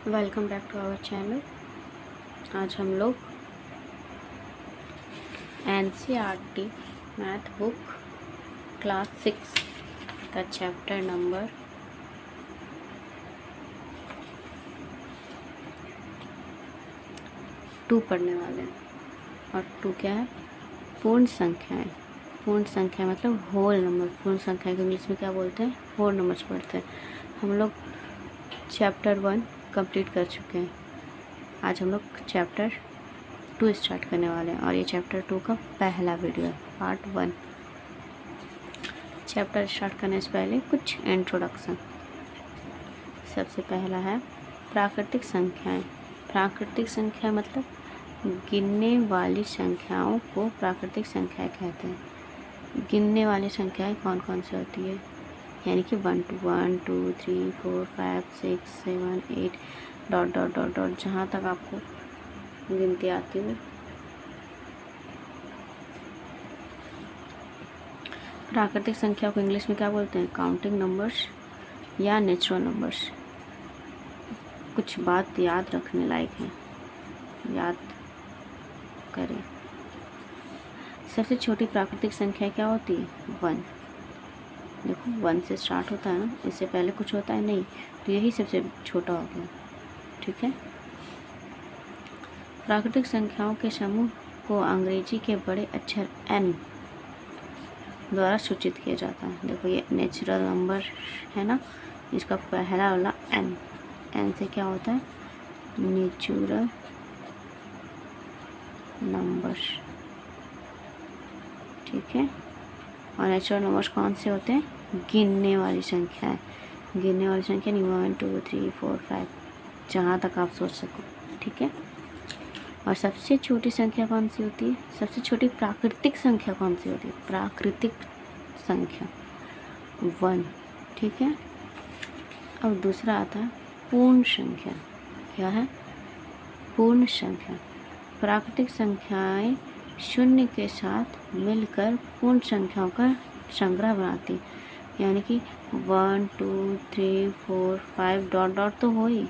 Welcome back to our channel. आज हम लोग NCERT मैथ बुक क्लास 6 का चैप्टर नंबर 2 पढ़ने वाले हैं। और 2 क्या है? पूर्ण संख्याएं। पूर्ण संख्या मतलब होल नंबर। पूर्ण संख्या को इंग्लिश में क्या बोलते हैं? होल नंबर्स पढ़ते हैं। हम लोग चैप्टर 1 कंप्लीट कर चुके हैं। आज हम लोग चैप्टर 2 स्टार्ट करने वाले हैं और ये चैप्टर 2 का पहला वीडियो है, पार्ट 1। चैप्टर स्टार्ट करने से पहले कुछ इंट्रोडक्शन। सबसे पहला है प्राकृतिक संख्याएं। प्राकृतिक संख्या मतलब गिनने वाली संख्याओं को प्राकृतिक संख्याएं कहते हैं। गिनने वाली संख्याएं कौन कौन सी होती है? यानी कि 1 2 3 4 5 6 7 8 डॉट डॉट डॉट डॉट, जहाँ तक आपको गिनती आती हो। प्राकृतिक संख्या को इंग्लिश में क्या बोलते हैं? काउंटिंग नंबर्स या नेचुरल नंबर्स। कुछ बात याद रखने लायक है, याद करें। सबसे छोटी प्राकृतिक संख्या क्या होती है? 1। देखो 1 से स्टार्ट होता है ना, इससे पहले कुछ होता है नहीं, तो यही सबसे छोटा हो गया। ठीक है। प्राकृतिक संख्याओं के समूह को अंग्रेजी के बड़े अक्षर n द्वारा सूचित किया जाता है। देखो ये नेचुरल नंबर है ना, इसका पहला वाला n। n से क्या होता है? Natural number. ठीक है। और नेचुरल नंबर्स कौन से होते हैं? गिनने वाली संख्या है। गिनने वाली संख्या नहीं 1 2 3 4 5, जहाँ तक आप सोच सको। ठीक है। और सबसे छोटी संख्या कौन सी होती है? सबसे छोटी प्राकृतिक संख्या कौन सी होती है? प्राकृतिक संख्या 1। ठीक है। अब दूसरा आता है पूर्ण संख्या। क्या है? पूर्ण संख्या। प्राकृतिक संख्याएं शून्य के साथ मिलकर पूर्ण संख्याओं का संग्रह बनाती, यानी कि 1 2 3 4 5 डॉट डॉट तो हो ही,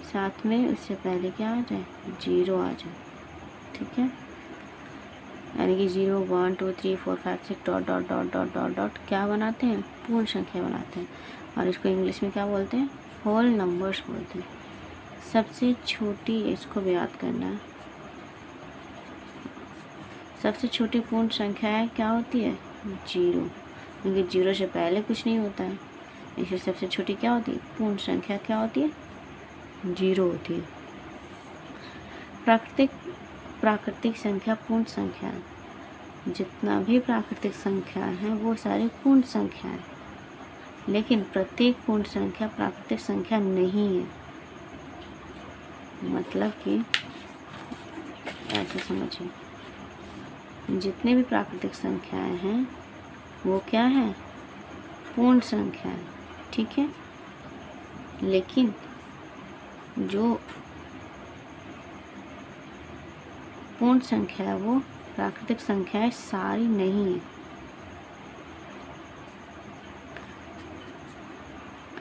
साथ में उससे पहले क्या आ जाए? 0 आ जाए। ठीक है। यानी कि 0 1 2 3 4 5 6 dot dot dot dot dot dot क्या बनाते हैं? पूर्ण संख्या बनाते हैं। और इसको इंग्लिश में क्या बोलते हैं? होल नंबर्स बोलते हैं। सबसे छोटी, इसको भी याद करना है, सबसे छोटी पूर्ण संख्या क्या होती है? 0, क्योंकि 0 से पहले कुछ नहीं होता है, इसलिए सबसे छोटी क्या होती है? पूर्ण संख्या क्या होती है? 0 होती है। प्राकृतिक संख्या पूर्ण संख्या है। जितना भी प्राकृतिक संख्या है वो सारी पूर्ण संख्या है, लेकिन प्रत्येक पूर्ण संख्या प्राकृतिक संख्या नहीं है। मतलब कि ऐसे समझिए, जितने भी प्राकृतिक संख्याएं हैं वो क्या है? पूर्ण संख्या है। ठीक है। लेकिन जो पूर्ण संख्या है वो प्राकृतिक संख्याएं सारी नहीं है।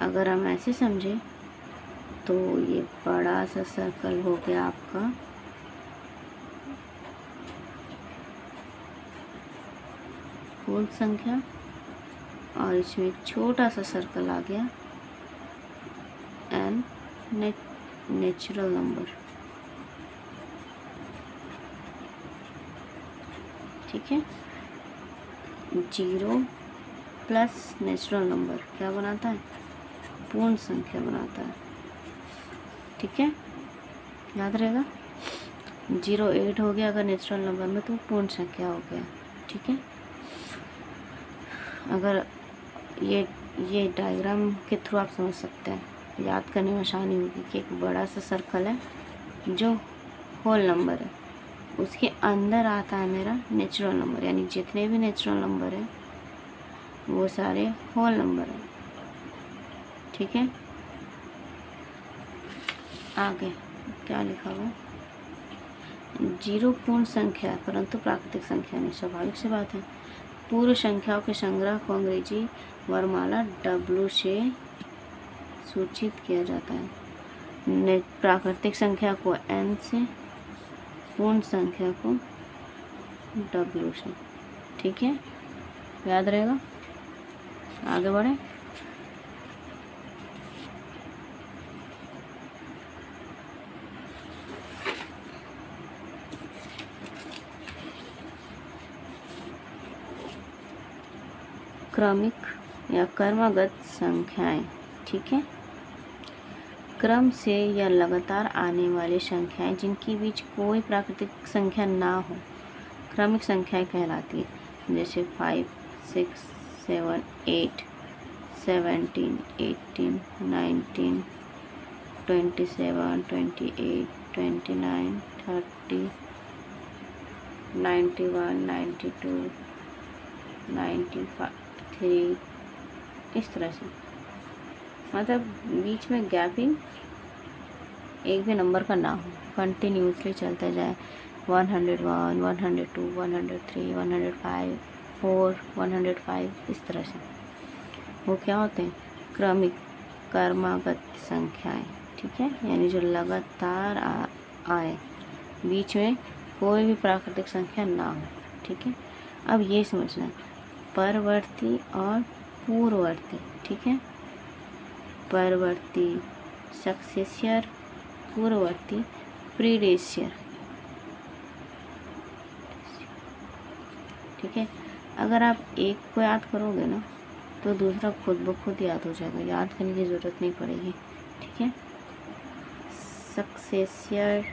अगर हम ऐसे समझे तो ये बड़ा सा सर्कल हो गया आपका पूर्ण संख्या, और इसमें एक छोटा सा सर्कल आ गया n नेचुरल नंबर। ठीक है। 0 प्लस नेचुरल नंबर क्या बनाता है? पूर्ण संख्या बनाता है। ठीक है, याद रहेगा। 0 8 हो गया अगर नेचुरल नंबर में, तो पूर्ण संख्या हो गया। ठीक है। अगर ये डायग्राम के थ्रू आप समझ सकते हैं, याद करने में आसानी होगी कि एक बड़ा सा सर्कल है जो होल नंबर है, उसके अंदर आता है मेरा नेचुरल नंबर, यानी जितने भी नेचुरल नंबर है वो सारे होल नंबर है। ठीक है। आगे क्या लिखा हुआ? 0 पूर्ण संख्या है परंतु प्राकृतिक संख्या नहीं। स्वाभाविक सी बात है। पूर्ण संख्याओं के संग्रह को अंग्रेजी वर्णमाला W से सूचित किया जाता है। प्राकृतिक संख्या को n से, पूर्ण संख्या को w से। ठीक है, याद रहेगा। आगे बढ़े। क्रमिक या क्रमगत संख्याएं। ठीक है, क्रम से या लगातार आने वाली संख्याएं जिनके बीच कोई प्राकृतिक संख्या ना हो क्रमिक संख्याएं कहलाती है। जैसे 5, 6, 7, 8, 17, 18, 19, 27, 28, 29, 30, 91, 92, 93, इस तरह से। मतलब बीच में गैपिंग एक भी नंबर का ना हो, कंटिन्यूसली चलता जाए। 101, 102, 103, 105, 4, 105, इस तरह से। वो क्या होते हैं? क्रमागत संख्याएं। ठीक है, यानी जो लगातार आए, बीच में कोई भी प्राकृतिक संख्या ना हो। ठीक है, अब ये समझना है परवर्ती और पूर्ववर्ती। ठीक है, परवर्ती सक्सेसियर, पूर्ववर्ती प्रीडेसियर। ठीक है, अगर आप एक को याद करोगे ना तो दूसरा खुद ब खुद याद हो जाएगा, याद करने की ज़रूरत नहीं पड़ेगी। ठीक है, सक्सेसियर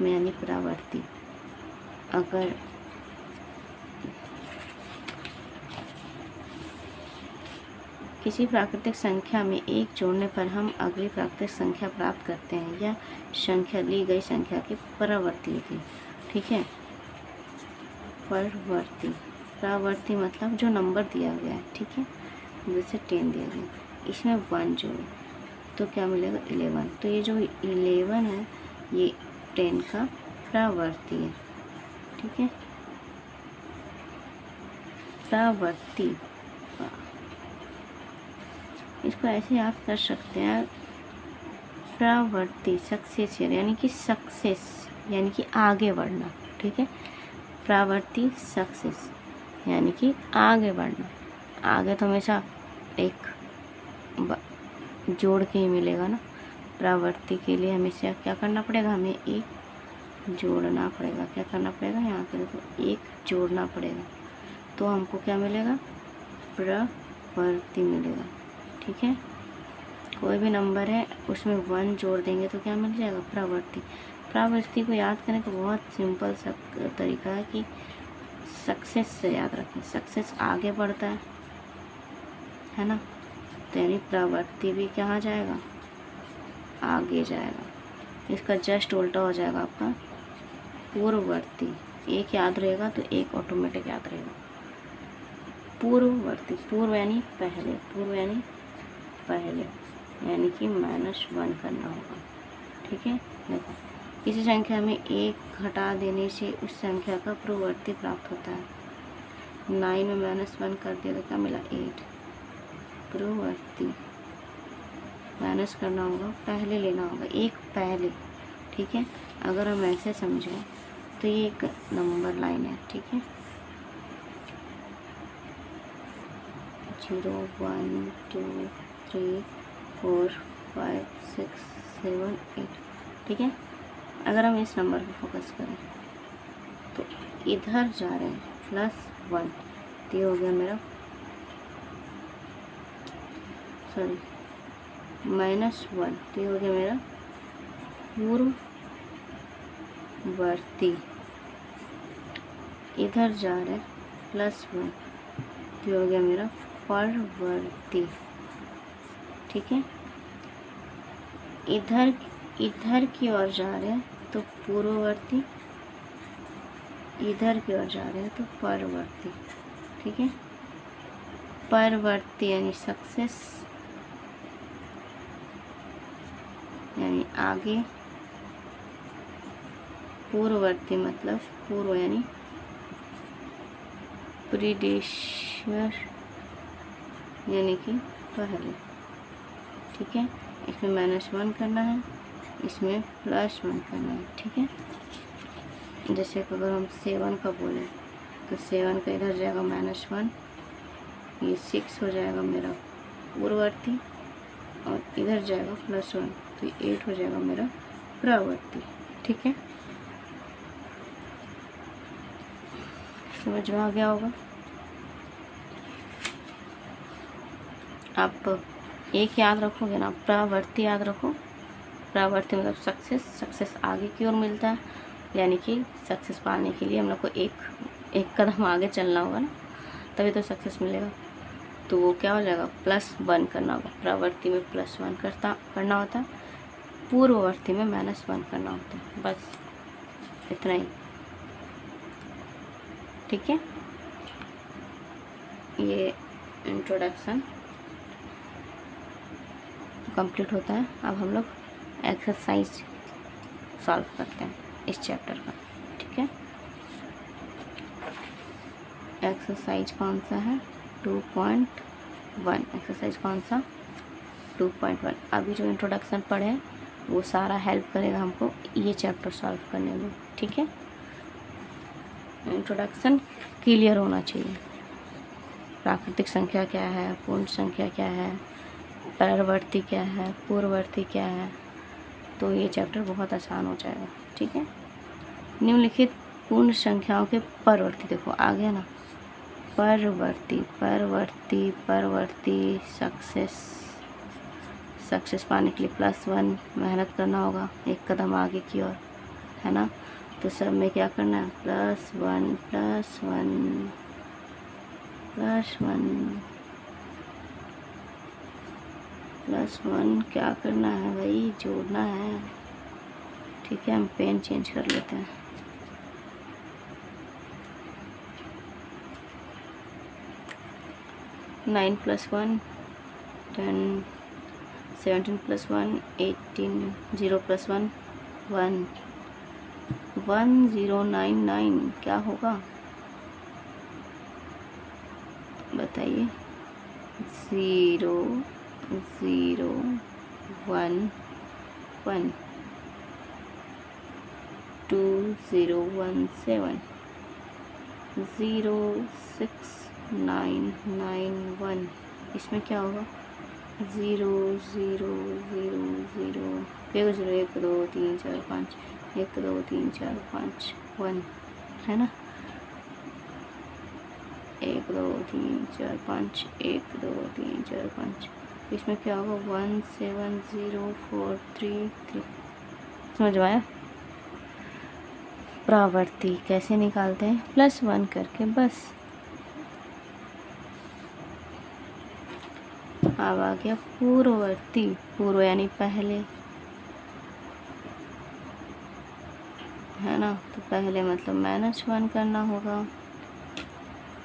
में यानी परावर्ती। अगर किसी प्राकृतिक संख्या में एक जोड़ने पर हम अगली प्राकृतिक संख्या प्राप्त करते हैं, यह संख्या ली गई संख्या की परावर्ती होती। ठीक है, परवर्ती, परावर्ती मतलब जो नंबर दिया गया है। ठीक है, जैसे 10 दिया गया, इसमें 1 जोड़े तो क्या मिलेगा? 11। तो ये जो 11 है ये 10 का परावर्ती है। ठीक है, परावर्ती, इसको ऐसे याद कर सकते हैं, परावर्ती सक्सेसियर यानी कि सक्सेस यानी कि आगे बढ़ना। ठीक है, परावर्ती सक्सेस यानी कि आगे बढ़ना। आगे तो हमेशा एक जोड़ के ही मिलेगा ना। परावर्ती के लिए हमेशा क्या करना पड़ेगा? हमें एक जोड़ना पड़ेगा। क्या करना पड़ेगा? यहाँ पे देखो, एक जोड़ना पड़ेगा तो हमको क्या मिलेगा? परावर्ती मिलेगा। ठीक है, कोई भी नंबर है उसमें 1 जोड़ देंगे तो क्या मिल जाएगा? परावर्ती। परावर्ती को याद करने का बहुत सिंपल सा तरीका है कि सक्सेस से याद रखें। सक्सेस आगे बढ़ता है ना, तो यानी परावर्ती भी कहाँ जाएगा? आगे जाएगा। इसका जस्ट उल्टा हो जाएगा आपका पूर्ववर्ती। एक याद रहेगा तो एक ऑटोमेटिक याद रहेगा। पूर्ववर्ती, पूर्व यानी पहले, पूर्व यानी पहले, यानी कि -1 करना होगा। ठीक है, देखो किसी संख्या में 1 घटा देने से उस संख्या का पूर्ववर्ती प्राप्त होता है। 9 में -1 कर दिया तो क्या मिला? 8। पूर्ववर्ती माइनस करना होगा, पहले लेना होगा, एक पहले। ठीक है, अगर हम ऐसे समझें तो ये एक नंबर लाइन है। ठीक है, 0 1 2 3 4 5 6 7 8। ठीक है, अगर हम इस नंबर पर फोकस करें तो इधर जा रहे हैं +1, तो ये हो गया मेरा -1, तो ये हो गया मेरा पूर्ववर्ती। इधर जा रहे हैं +1, तो ये हो गया मेरा परवर्ती। ठीक है, इधर की ओर जा रहे हैं तो पूर्ववर्ती, इधर की ओर जा रहे हैं तो परवर्ती। ठीक है, परवर्ती यानी सक्सेस यानी आगे, पूर्ववर्ती मतलब पूर्व यानी प्रीडेशियर यानी कि पहले। ठीक है, इसमें -1 करना है इसमें +1 करना है, ठीक है। जैसे अगर हम 7 का बोले तो 7 का इधर जाएगा -1, ये 6 हो जाएगा मेरा पूर्ववर्ती, और इधर जाएगा +1 तो ये 8 हो जाएगा मेरा प्रवर्ती, ठीक है। समझ में आ गया होगा। आप एक याद रखोगे ना, प्रवर्ती याद रखो। प्रवर्ती मतलब सक्सेस आगे की ओर मिलता है, यानी कि सक्सेस पाने के लिए हम लोग को एक कदम आगे चलना होगा ना, तभी तो सक्सेस मिलेगा। तो वो क्या हो जाएगा, +1 करना होगा। प्रवर्ती में +1 करना होता है, पूर्ववर्ती में -1 करना होता है, बस इतना ही, ठीक है। ये इंट्रोडक्शन कंप्लीट होता है। अब हम लोग एक्सरसाइज सॉल्व करते हैं इस चैप्टर का, ठीक है। एक्सरसाइज कौन सा है, 2.1। एक्सरसाइज कौन सा, 2.1। अभी जो इंट्रोडक्शन पढ़े वो सारा हेल्प करेगा हमको ये चैप्टर सॉल्व करने में, ठीक है। इंट्रोडक्शन क्लियर होना चाहिए। प्राकृतिक संख्या क्या है, पूर्ण संख्या क्या है, परवर्ती क्या है, पूर्ववर्ती क्या है, तो ये चैप्टर बहुत आसान हो जाएगा, ठीक है। निम्नलिखित पूर्ण संख्याओं के परवर्ती, देखो आ गया ना, परवर्ती परवर्ती परवर्ती सक्सेस पाने के लिए +1 मेहनत करना होगा, एक कदम आगे की ओर, है ना। तो सब में क्या करना है, +1 +1 +1 +1 क्या करना है भाई, जोड़ना है, ठीक है। हम पेन चेंज कर लेते हैं। नाइन +1 10, 17 +1 18, 0 +1 1, 1099 क्या होगा बताइए, 0 0 1 1 2 0 1 7 0 6 9 9 1, इसमें क्या होगा, 0 0 0 0 1 0 1 2 3 4 5 1 2 3 4 5 1, है ना। 1 2 3 4 5 1 2 3 4 5, इसमें क्या होगा, 1 7 0 4 3 3। समझ में आया। प्रावर्ती कैसे निकालते हैं, +1 करके, बस। अब आ गया पूर्ववर्ती, पूर्व यानी पहले, है ना। तो पहले मतलब -1 करना होगा,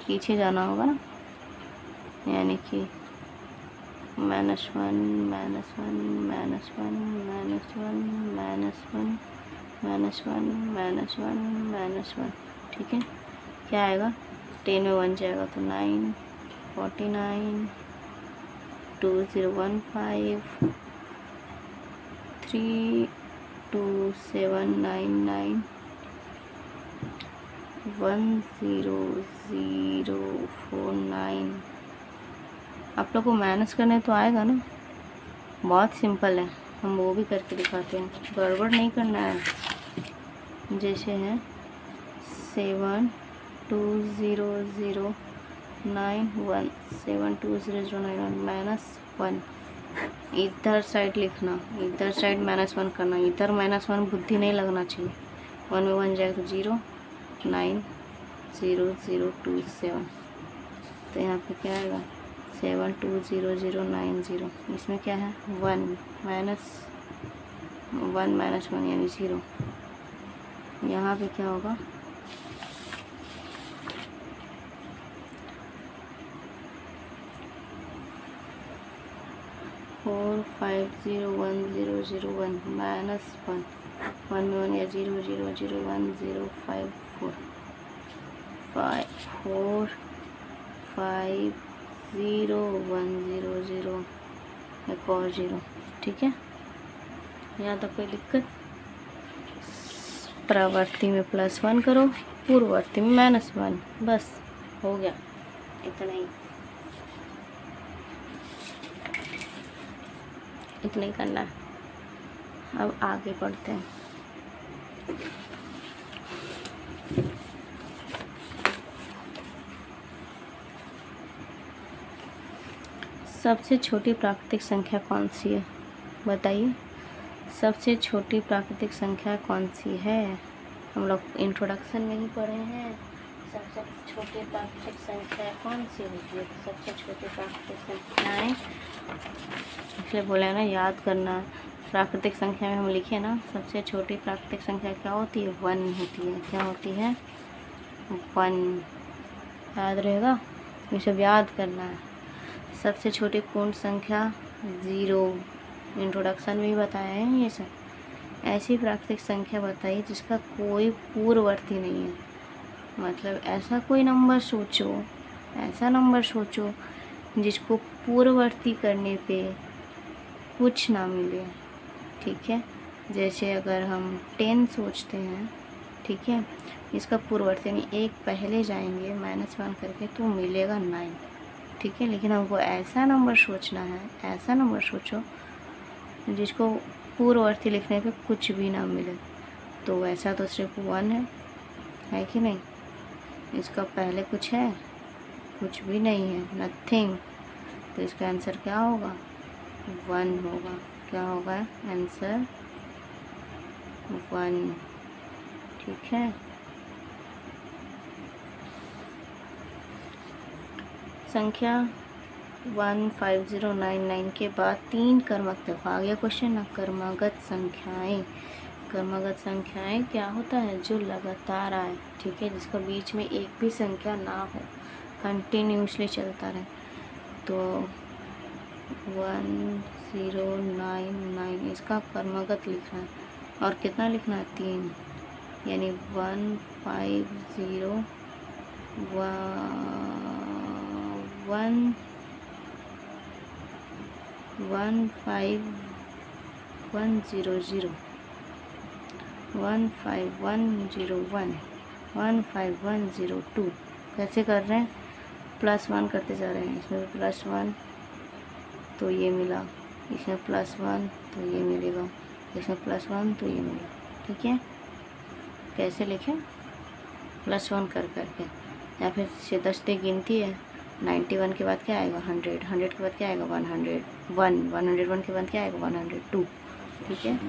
पीछे जाना होगा ना, यानी कि -1 -1 -1 -1, ठीक है। क्या आएगा, 10 में 1 जाएगा तो 9 49 2015 32799 10049। आप लोग को माइनस करने तो आएगा ना, बहुत सिंपल है, हम वो भी करके दिखाते हैं, गड़बड़ नहीं करना है। जैसे है 72009 -1, इधर साइड लिखना, इधर साइड -1 करना, इधर -1 बुद्धि नहीं लगना चाहिए। 1 में 1 जाएगा तो 0 9 0 0 2 7, तो यहाँ पे क्या आएगा 720090, इसमें क्या है 1 -1 यानी 0। यहाँ पे क्या होगा 450101 -1, 1 में 1 या 0 0 0 1 0 5 4 5 4 5 0 1 0 0, एक और 0, ठीक है। यहाँ तक कोई दिक्कत? प्रवर्ती में +1 करो, पूर्ववर्ती में -1, बस हो गया, इतना ही करना है। अब आगे बढ़ते हैं। सबसे छोटी प्राकृतिक संख्या कौन सी है, बताइए? सबसे छोटी प्राकृतिक संख्या कौन सी है? हम लोग इंट्रोडक्शन में ही पढ़े हैं। सबसे छोटी प्राकृतिक संख्या कौन सी होती है? सबसे छोटी प्राकृतिक संख्याएं, इसलिए बोले ना याद करना। प्राकृतिक संख्या में हम लिखे ना, सबसे छोटी प्राकृतिक संख्या क्या होती है? 1 होती है। क्या होती है? 1। याद रहेगा, ये सब याद करना है। सबसे छोटी पूर्ण संख्या 0, इंट्रोडक्शन में ही बताया है ये सब। ऐसी प्राकृतिक संख्या बताइए जिसका कोई पूर्ववर्ती नहीं है, मतलब ऐसा कोई नंबर सोचो, ऐसा नंबर सोचो जिसको पूर्ववर्ती करने पे कुछ ना मिले, ठीक है? जैसे अगर हम 10 सोचते हैं, ठीक है, इसका पूर्ववर्ती नहीं, एक पहले जाएंगे -1 करके तो मिलेगा 9, ठीक है? लेकिन हमको ऐसा नंबर सोचना है, ऐसा नंबर सोचो जिसको पूर्ववर्ती लिखने पे कुछ भी ना मिले। तो वैसा तो सिर्फ 1 है कि नहीं? इसका पहले कुछ है? कुछ भी नहीं है, नथिंग। तो इसका आंसर क्या होगा? 1 होगा। क्या होगा आंसर? 1, ठीक है? संख्या 15099 के बाद 3 कर्मक देखो, आ गया क्वेश्चन ना, कर्मगत संख्याएं। कर्मगत संख्याएं क्या होता है? जो लगातार आए, ठीक है, जिसका बीच में एक भी संख्या ना हो, कंटिन्यूसली चलता रहे। तो 1099 इसका कर्मगत लिखना है, और कितना लिखना है? 3, यानी 150 15100 15101 15102। कैसे कर रहे हैं? +1 करते जा रहे हैं। इसमें +1 तो ये मिला, इसमें +1 तो ये मिलेगा, इसमें +1 तो ये मिलेगा, ठीक है? कैसे लिखें? +1 कर करके, या फिर से 10 से गिनती है। 91 के बाद क्या आएगा? 100, 100 के बाद क्या आएगा? 101, 101 के बाद क्या आएगा? 102, ठीक है?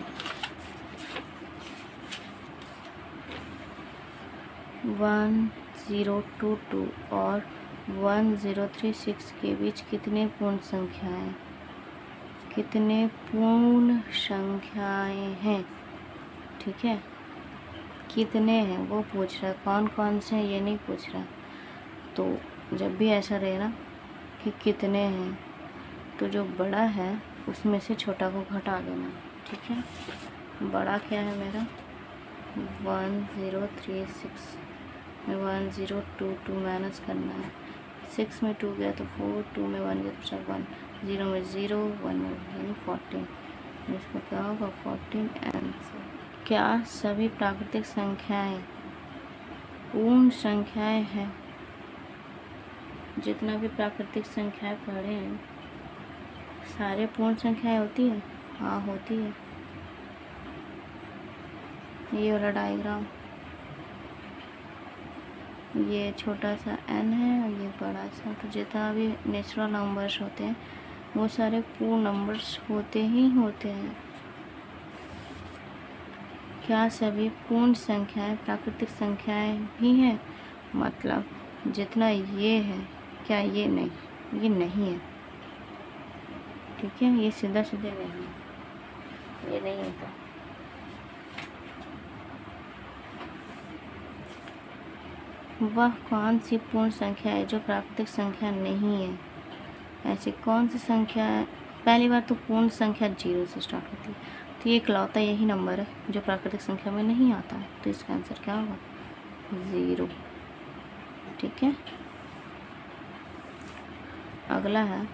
1022 और 1036 के बीच कितने पूर्ण संख्याएं, कितने पूर्ण संख्याएं हैं, ठीक है? कितने हैं वो पूछ रहा है, कौन कौन से हैं ये नहीं पूछ रहा। तो जब भी ऐसा रहे ना कि कितने हैं, तो जो बड़ा है उसमें से छोटा को घटा देना, ठीक है? बड़ा क्या है मेरा? 1036 में 1022 माइनस करना है। 6 में 2 गया तो 4, 2 में 1 गया तो 1, 0 में 0, 1 में यानी 14। इसका क्या होगा? 14 आंसर। क्या सभी प्राकृतिक संख्याएं पूर्ण संख्याएं हैं? जितना भी प्राकृतिक संख्याएं पढ़े हैं सारे पूर्ण संख्याएं होती है? हाँ होती है। ये वाला डायग्राम, ये छोटा सा n है और ये बड़ा सा, तो जितना भी नेचुरल नंबर्स होते हैं वो सारे पूर्ण नंबर्स होते ही होते हैं। क्या सभी पूर्ण संख्याएं प्राकृतिक संख्याएं भी हैं? मतलब जितना ये है, क्या ये नहीं? ये नहीं है, ठीक है? ये सीधा सीधे नहीं, ये नहीं होता। वह कौन सी पूर्ण संख्या है जो प्राकृतिक संख्या नहीं है? ऐसी कौन सी संख्या है? पहली बार तो पूर्ण संख्या 0 से स्टार्ट होती है, तो ये इकलौता यही नंबर है जो प्राकृतिक संख्या में नहीं आता है, तो इसका आंसर क्या होगा? 0, ठीक है? अगला है,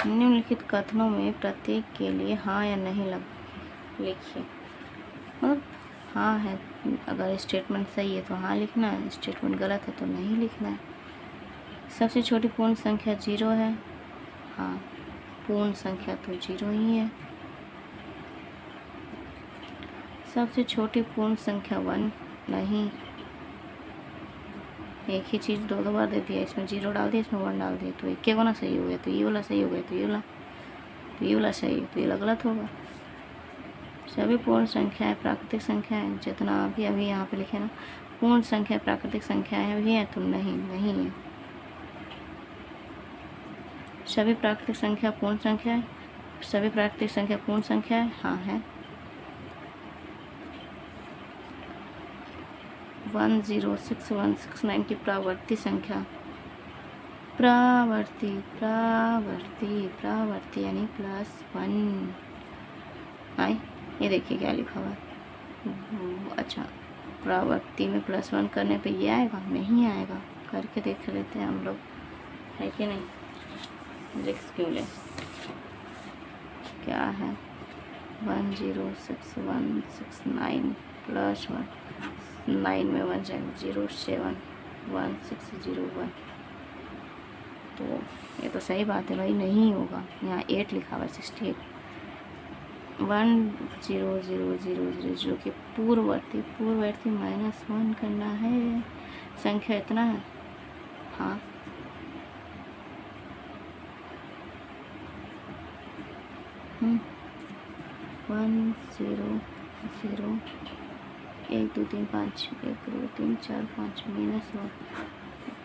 निम्नलिखित कथनों में प्रत्येक के लिए हाँ या नहीं लग लिखिए, मतलब हाँ है, अगर स्टेटमेंट सही है तो हाँ लिखना है, स्टेटमेंट गलत है तो नहीं लिखना है। सबसे छोटी पूर्ण संख्या 0 है, हाँ पूर्ण संख्या तो 0 ही है। सबसे छोटी पूर्ण संख्या 1 नहीं, एक ही चीज़ दो बार दे दिया, इसमें 0 डाल दिया, इसमें 1 डाल दिया, तो एक के गुना सही हो गया, तो ये वाला सही हो गया, तो ये वाला सही है, तो ये गलत होगा। सभी पूर्ण संख्याएं प्राकृतिक संख्याएं, जितना भी अभी यहाँ पे लिखे ना पूर्ण संख्या प्राकृतिक संख्याएं भी हैं, तो नहीं है। सभी प्राकृतिक संख्या पूर्ण संख्या है, सभी प्राकृतिक संख्या पूर्ण संख्या है, हाँ है। 106169 की प्रावर्ती संख्या, प्रावर्ती यानी +1 आए। ये देखिए क्या लिखा हुआ है, अच्छा प्रावर्ती में +1 करने पे ये आएगा, नहीं आएगा, करके देख लेते हैं हम लोग, है कि नहीं। रिस्क क्यों ले, क्या है 106169 +1, 9 में 1 जाएगा 071601, तो ये तो सही बात है भाई, नहीं होगा। यहाँ 8 लिखा हुआ है 68, 10000 के पूर्ववर्ती -1 करना है, संख्या इतना है, हाँ 1 0 0 1 2 3 5 1 2 3 4 5 -1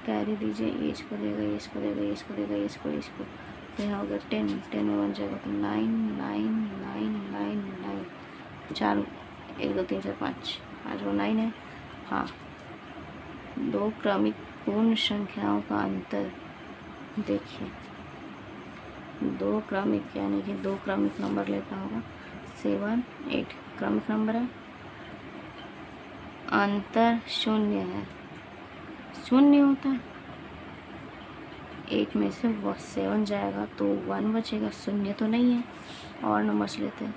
कैरी दीजिए, इसको देगा, इसको देगा, इसको देगा, इसको, तो यहाँ हो गया 10 में 1 जाएगा, तो 9 9 9 9 9 4 1 2 3 4 5 वो 9 है, हाँ। दो क्रमिक पूर्ण संख्याओं का अंतर देखिए, दो क्रमिक यानी कि दो क्रमिक नंबर लेता होगा, 7 8 क्रमिक नंबर है, अंतर 0 है, 0 होता है, 8 में से 7 जाएगा तो 1 बचेगा, 0 तो नहीं है। और नंबर्स लेते हैं,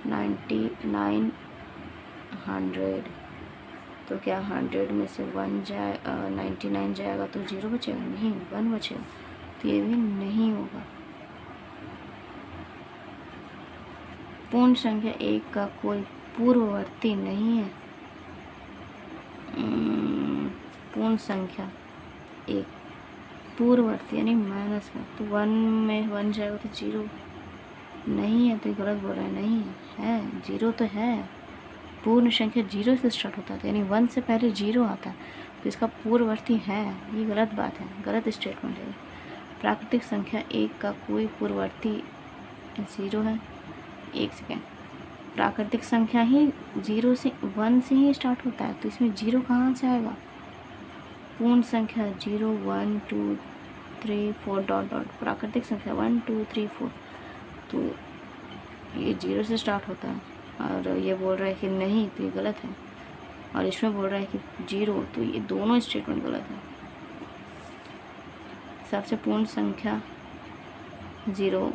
99 100, तो क्या 100 में से 99 जाएगा तो 0 बचेगा, नहीं 1 बचेगा, तो ये भी नहीं होगा। पूर्ण संख्या 1 का कोई पूर्ववर्ती नहीं है, पूर्ण संख्या 1 पूर्ववर्ती यानी -1, तो 1 में 1 जाएगा तो 0 नहीं है, तो गलत बोल रहा है, नहीं है 0 तो है। पूर्ण संख्या 0 से स्टार्ट होता है, यानी 1 से पहले 0 आता है, तो इसका पूर्ववर्ती है, ये गलत बात है, गलत स्टेटमेंट है। प्राकृतिक संख्या 1 का कोई पूर्ववर्ती 0 है, 1 सेकेंड, प्राकृतिक संख्या ही 0 से 1 से ही स्टार्ट होता है, तो इसमें 0 कहाँ से आएगा। पूर्ण संख्या 0 1 2 3 4 डॉट प्राकृतिक संख्या 1 2 3 4, तो ये 0 से स्टार्ट होता है, और ये बोल रहा है कि नहीं, तो ये गलत है, और इसमें बोल रहा है कि 0, तो ये दोनों स्टेटमेंट गलत है। सबसे पूर्ण संख्या 0